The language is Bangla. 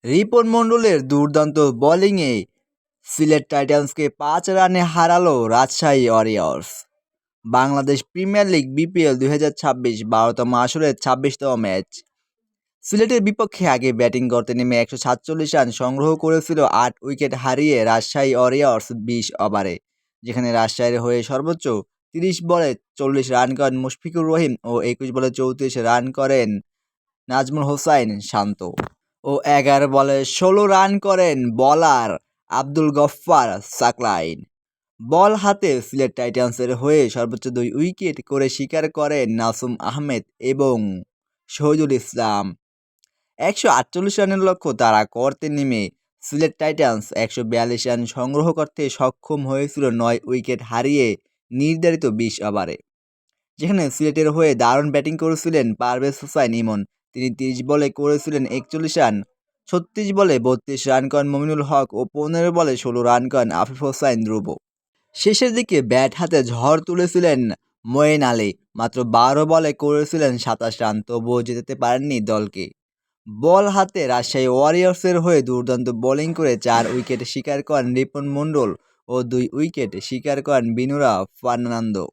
রিপন মণ্ডলের দুর্দান্ত বোলিংয়ে সিলেট টাইটান্সকে ৫ রানে হারালো Rajshahi Warriors. Bangladesh premier league BPL ২০২৬ ১২তম আসরের ২৬তম ম্যাচ। সিলেটের বিপক্ষে আগে ব্যাটিং করতে নেমে ১৪৭ রান সংগ্রহ করেছিল ৮ উইকেট হারিয়ে রাজশাহী ওয়ারিয়র্স ২০ ওভারে, যেখানে রাজশাহীর হয়ে সর্বোচ্চ ৩০ বলে ৪০ রান করেন মুশফিকুর রহিম ও ২১ বলে ৩৪ রান করেন নাজমুল হোসাইন শান্ত ও ১১ বলে ১৬ রান করেন বোলার আব্দুল গফফার সাকলাইন। বল হাতে সিলেট টাইটান্সের হয়ে সর্বোচ্চ ২ উইকেট করে শিকার করেন নাসুম আহমেদ এবং শহীদুল ইসলাম। ১৪৮ রানের লক্ষ্য তাড়া করতে নেমে সিলেট টাইটান্স ১৪২ রান সংগ্রহ করতে সক্ষম হয়েছিল ৯ উইকেট হারিয়ে নির্ধারিত ২০ ওভারে, যেখানে সিলেটের হয়ে দারুণ ব্যাটিং করেছিলেন পারভেজ হোসাইন ইমন। তিনি ৩০ বলে করেছিলেন ৪১ রান, ৩৬ বলে ৩২ রান করেন মমিনুল হক ও ১৫ বলে ১৬ রান করেন আফিফ হোসাইন ধ্রুব। শেষের দিকে ব্যাট হাতে ঝড় তুলেছিলেন মঈন আলী, মাত্র ১২ বলে করেছিলেন ২৭ রান, তবুও জেতাতে পারেননি দলকে। বল হাতে রাজশাহী ওয়ারিয়র্সের হয়ে দুর্দান্ত বোলিং করে ৪ উইকেট শিকার করেন রিপন মণ্ডল ও ২ উইকেট শিকার করেন বিনুরা ফার্নান্দো।